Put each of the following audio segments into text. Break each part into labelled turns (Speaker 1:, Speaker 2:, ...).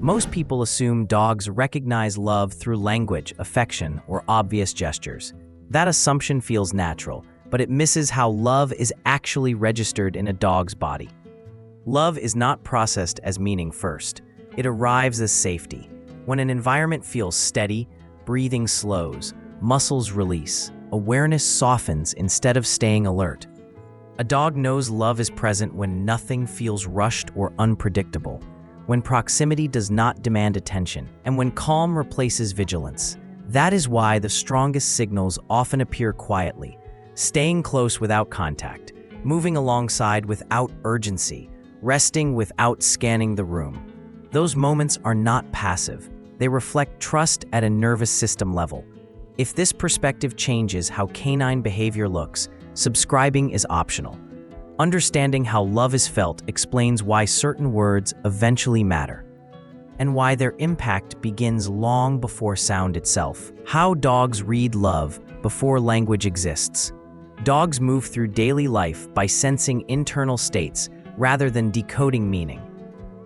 Speaker 1: Most people assume dogs recognize love through language, affection, or obvious gestures. That assumption feels natural, but it misses how love is actually registered in a dog's body. Love is not processed as meaning first. It arrives as safety. When an environment feels steady, breathing slows, muscles release, awareness softens instead of staying alert. A dog knows love is present when nothing feels rushed or unpredictable, when proximity does not demand attention, and when calm replaces vigilance. That is why the strongest signals often appear quietly, staying close without contact, moving alongside without urgency, resting without scanning the room. Those moments are not passive. They reflect trust at a nervous system level. If this perspective changes how canine behavior looks, subscribing is optional. Understanding how love is felt explains why certain words eventually matter, and why their impact begins long before sound itself. How dogs read love before language exists. Dogs move through daily life by sensing internal states rather than decoding meaning.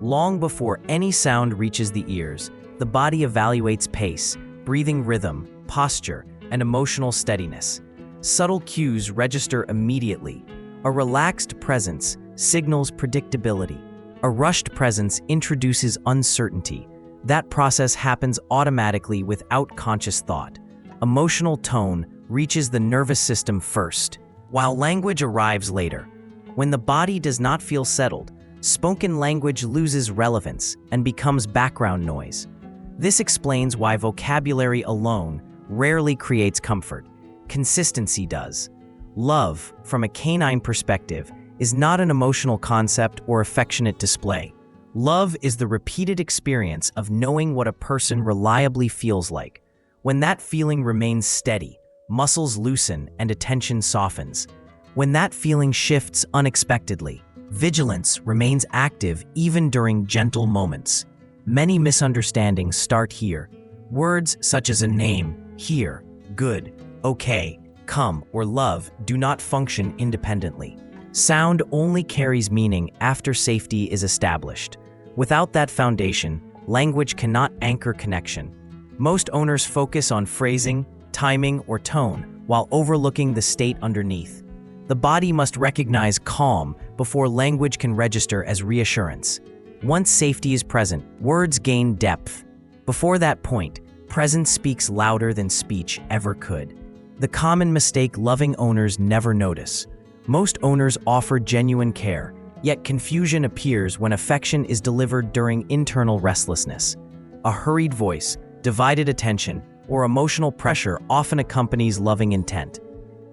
Speaker 1: Long before any sound reaches the ears, the body evaluates pace, breathing rhythm, posture, and emotional steadiness. Subtle cues register immediately. A relaxed presence signals predictability. A rushed presence introduces uncertainty. That process happens automatically without conscious thought. Emotional tone reaches the nervous system first, while language arrives later. When the body does not feel settled, spoken language loses relevance and becomes background noise. This explains why vocabulary alone rarely creates comfort. Consistency does. Love, from a canine perspective, is not an emotional concept or affectionate display. Love is the repeated experience of knowing what a person reliably feels like. When that feeling remains steady, muscles loosen and attention softens. When that feeling shifts unexpectedly, vigilance remains active even during gentle moments. Many misunderstandings start here. Words such as a name, here, good, okay, come, or love do not function independently. Sound only carries meaning after safety is established. Without that foundation, language cannot anchor connection. Most owners focus on phrasing, timing, or tone, while overlooking the state underneath. The body must recognize calm before language can register as reassurance. Once safety is present, words gain depth. Before that point, presence speaks louder than speech ever could. The common mistake loving owners never notice. Most owners offer genuine care, yet confusion appears when affection is delivered during internal restlessness. A hurried voice, divided attention, or emotional pressure often accompanies loving intent.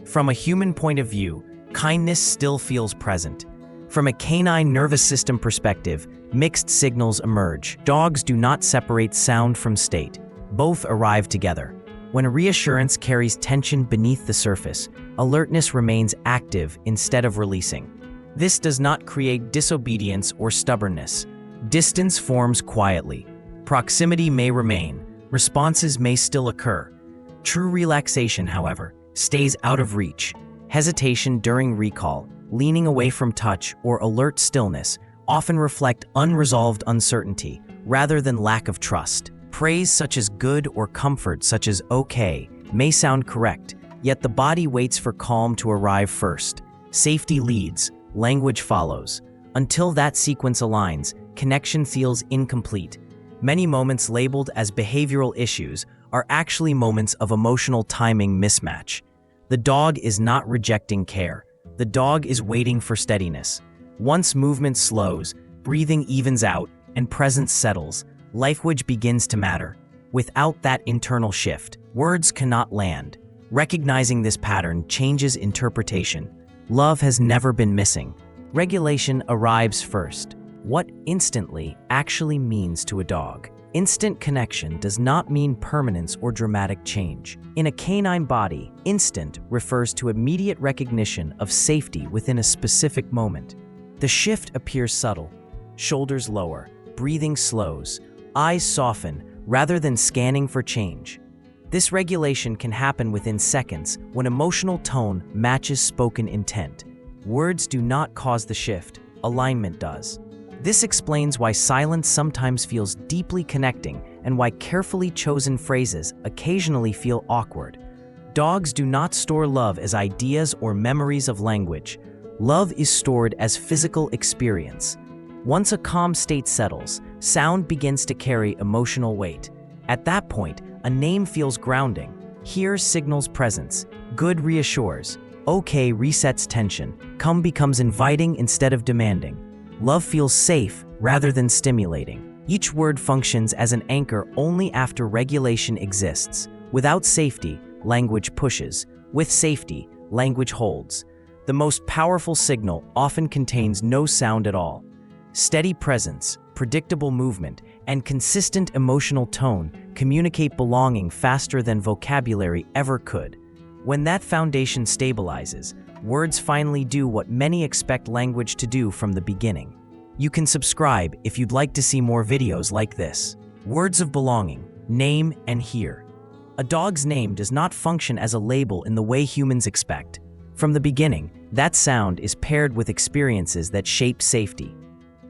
Speaker 1: From a human point of view, kindness still feels present. From a canine nervous system perspective, mixed signals emerge. Dogs do not separate sound from state. Both arrive together. When a reassurance carries tension beneath the surface, alertness remains active instead of releasing. This does not create disobedience or stubbornness. Distance forms quietly. Proximity may remain. Responses may still occur. True relaxation, however, stays out of reach. Hesitation during recall, leaning away from touch, or alert stillness often reflect unresolved uncertainty rather than lack of trust. Praise such as good or comfort such as okay may sound correct, yet the body waits for calm to arrive first. Safety leads, language follows. Until that sequence aligns, connection feels incomplete. Many moments labeled as behavioral issues are actually moments of emotional timing mismatch. The dog is not rejecting care. The dog is waiting for steadiness. Once movement slows, breathing evens out, and presence settles, language begins to matter. Without that internal shift, words cannot land. Recognizing this pattern changes interpretation. Love has never been missing. Regulation arrives first. What instantly actually means to a dog. Instant connection does not mean permanence or dramatic change. In a canine body, instant refers to immediate recognition of safety within a specific moment. The shift appears subtle. Shoulders lower, breathing slows, eyes soften rather than scanning for change. This regulation can happen within seconds when emotional tone matches spoken intent. Words do not cause the shift, alignment does. This explains why silence sometimes feels deeply connecting and why carefully chosen phrases occasionally feel awkward. Dogs do not store love as ideas or memories of language. Love is stored as physical experience. Once a calm state settles, sound begins to carry emotional weight. At that point, a name feels grounding. Hear signals presence. Good reassures. Okay resets tension. Come becomes inviting instead of demanding. Love feels safe rather than stimulating. Each word functions as an anchor only after regulation exists. Without safety, language pushes. With safety, language holds. The most powerful signal often contains no sound at all. Steady presence, predictable movement, and consistent emotional tone communicate belonging faster than vocabulary ever could. When that foundation stabilizes, words finally do what many expect language to do from the beginning. You can subscribe if you'd like to see more videos like this. Words of belonging, name and hear. A dog's name does not function as a label in the way humans expect. From the beginning, that sound is paired with experiences that shape safety.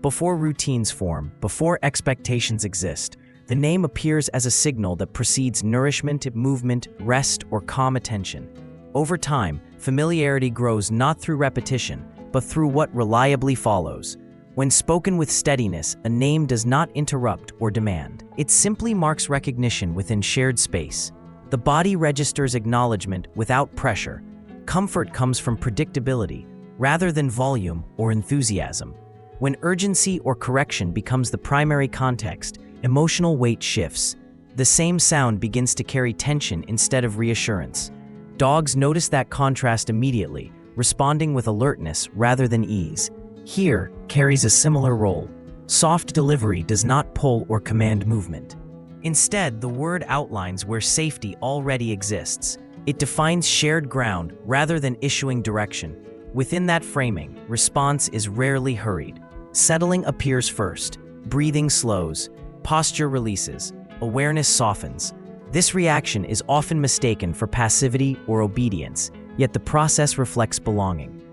Speaker 1: Before routines form, before expectations exist, the name appears as a signal that precedes nourishment, movement, rest, or calm attention. Over time, familiarity grows not through repetition, but through what reliably follows. When spoken with steadiness, a name does not interrupt or demand. It simply marks recognition within shared space. The body registers acknowledgement without pressure. Comfort comes from predictability, rather than volume or enthusiasm. When urgency or correction becomes the primary context, emotional weight shifts. The same sound begins to carry tension instead of reassurance. Dogs notice that contrast immediately, responding with alertness rather than ease. Hear carries a similar role. Soft delivery does not pull or command movement. Instead, the word outlines where safety already exists. It defines shared ground rather than issuing direction. Within that framing, response is rarely hurried. Settling appears first. Breathing slows. Posture releases. Awareness softens. This reaction is often mistaken for passivity or obedience, yet the process reflects belonging.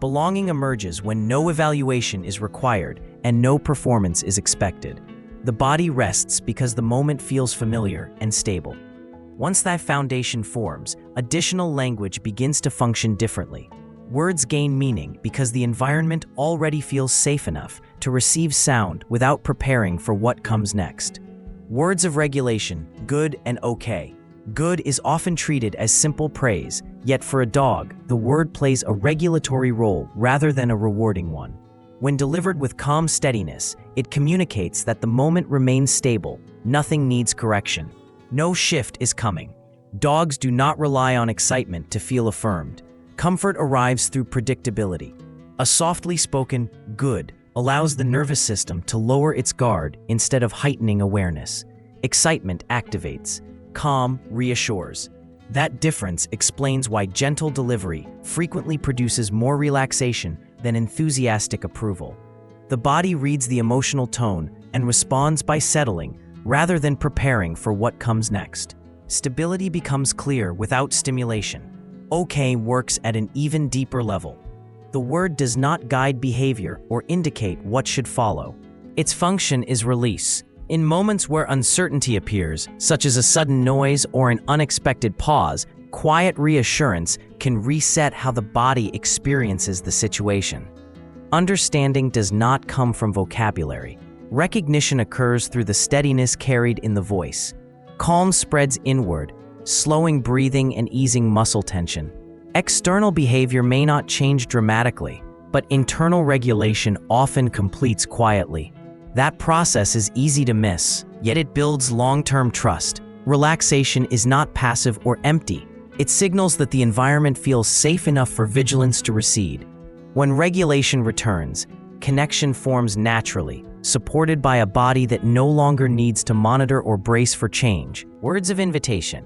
Speaker 1: Belonging emerges when no evaluation is required and no performance is expected. The body rests because the moment feels familiar and stable. Once that foundation forms, additional language begins to function differently. Words gain meaning because the environment already feels safe enough to receive sound without preparing for what comes next. Words of regulation, good and okay. Good is often treated as simple praise, yet for a dog, the word plays a regulatory role rather than a rewarding one. When delivered with calm steadiness, it communicates that the moment remains stable, nothing needs correction. No shift is coming. Dogs do not rely on excitement to feel affirmed. Comfort arrives through predictability. A softly spoken good allows the nervous system to lower its guard instead of heightening awareness. Excitement activates. Calm reassures. That difference explains why gentle delivery frequently produces more relaxation than enthusiastic approval. The body reads the emotional tone and responds by settling rather than preparing for what comes next. Stability becomes clear without stimulation. Okay works at an even deeper level. The word does not guide behavior or indicate what should follow. Its function is release. In moments where uncertainty appears, such as a sudden noise or an unexpected pause, quiet reassurance can reset how the body experiences the situation. Understanding does not come from vocabulary. Recognition occurs through the steadiness carried in the voice. Calm spreads inward, slowing breathing and easing muscle tension. External behavior may not change dramatically, but internal regulation often completes quietly. That process is easy to miss, yet it builds long-term trust. Relaxation is not passive or empty. It signals that the environment feels safe enough for vigilance to recede. When regulation returns, connection forms naturally, supported by a body that no longer needs to monitor or brace for change. Words of invitation.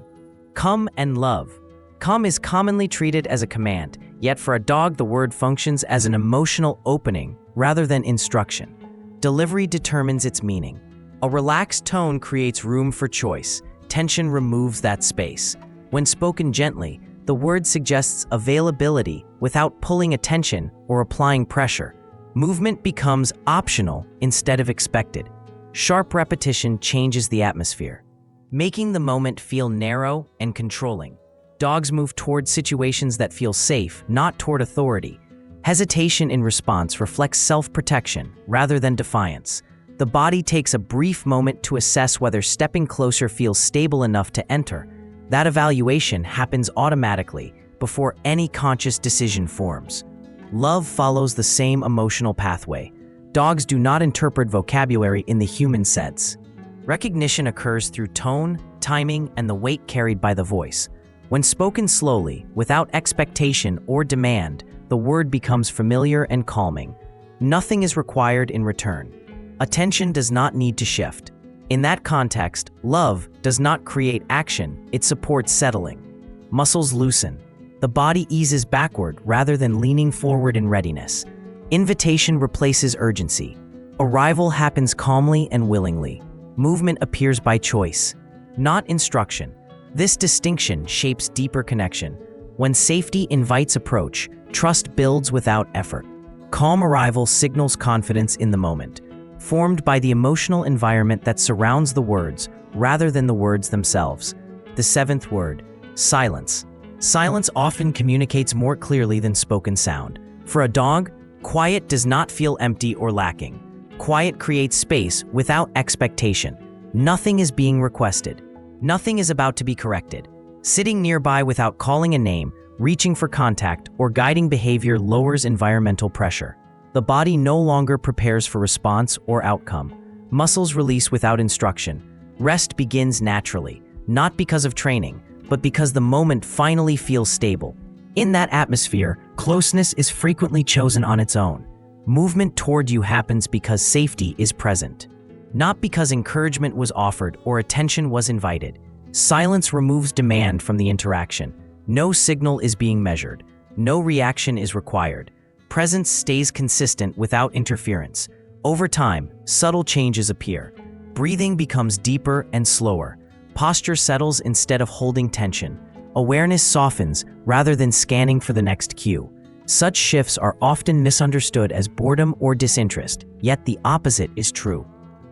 Speaker 1: Come and love. Come is commonly treated as a command, yet for a dog the word functions as an emotional opening rather than instruction. Delivery determines its meaning. A relaxed tone creates room for choice. Tension removes that space. When spoken gently, the word suggests availability without pulling attention or applying pressure. Movement becomes optional instead of expected. Sharp repetition changes the atmosphere, making the moment feel narrow and controlling. Dogs move toward situations that feel safe, not toward authority. Hesitation in response reflects self-protection rather than defiance. The body takes a brief moment to assess whether stepping closer feels stable enough to enter. That evaluation happens automatically before any conscious decision forms. Love follows the same emotional pathway. Dogs do not interpret vocabulary in the human sense. Recognition occurs through tone, timing, and the weight carried by the voice. When spoken slowly, without expectation or demand, the word becomes familiar and calming. Nothing is required in return. Attention does not need to shift. In that context, love does not create action, it supports settling. Muscles loosen. The body eases backward rather than leaning forward in readiness. Invitation replaces urgency. Arrival happens calmly and willingly. Movement appears by choice, not instruction. This distinction shapes deeper connection. When safety invites approach, trust builds without effort. Calm arrival signals confidence in the moment, formed by the emotional environment that surrounds the words rather than the words themselves. The seventh word, silence. Silence often communicates more clearly than spoken sound. For a dog, quiet does not feel empty or lacking. Quiet creates space without expectation. Nothing is being requested. Nothing is about to be corrected. Sitting nearby without calling a name, reaching for contact, or guiding behavior lowers environmental pressure. The body no longer prepares for response or outcome. Muscles release without instruction. Rest begins naturally, not because of training, but because the moment finally feels stable. In that atmosphere, closeness is frequently chosen on its own. Movement toward you happens because safety is present, not because encouragement was offered or attention was invited. Silence removes demand from the interaction. No signal is being measured. No reaction is required. Presence stays consistent without interference. Over time, subtle changes appear. Breathing becomes deeper and slower. Posture settles instead of holding tension. Awareness softens rather than scanning for the next cue. Such shifts are often misunderstood as boredom or disinterest, yet the opposite is true.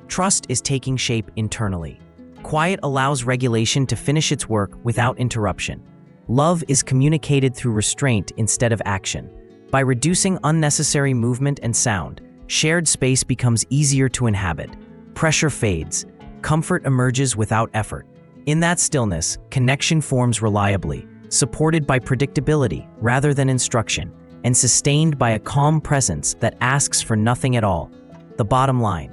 Speaker 1: Trust is taking shape internally. Quiet allows regulation to finish its work without interruption. Love is communicated through restraint instead of action. By reducing unnecessary movement and sound, shared space becomes easier to inhabit. Pressure fades. Comfort emerges without effort. In that stillness, connection forms reliably, supported by predictability rather than instruction, and sustained by a calm presence that asks for nothing at all. The bottom line: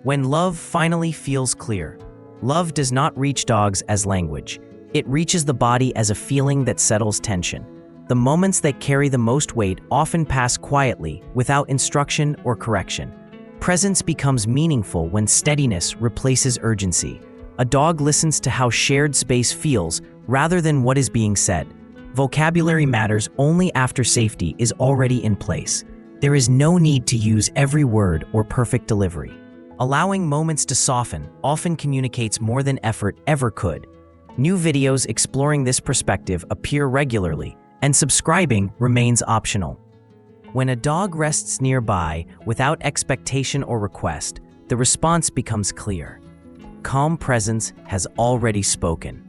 Speaker 1: when love finally feels clear, love does not reach dogs as language. It reaches the body as a feeling that settles tension. The moments that carry the most weight often pass quietly, without instruction or correction. Presence becomes meaningful when steadiness replaces urgency. A dog listens to how shared space feels rather than what is being said. Vocabulary matters only after safety is already in place. There is no need to use every word or perfect delivery. Allowing moments to soften often communicates more than effort ever could. New videos exploring this perspective appear regularly, and subscribing remains optional. When a dog rests nearby without expectation or request, the response becomes clear. Calm presence has already spoken.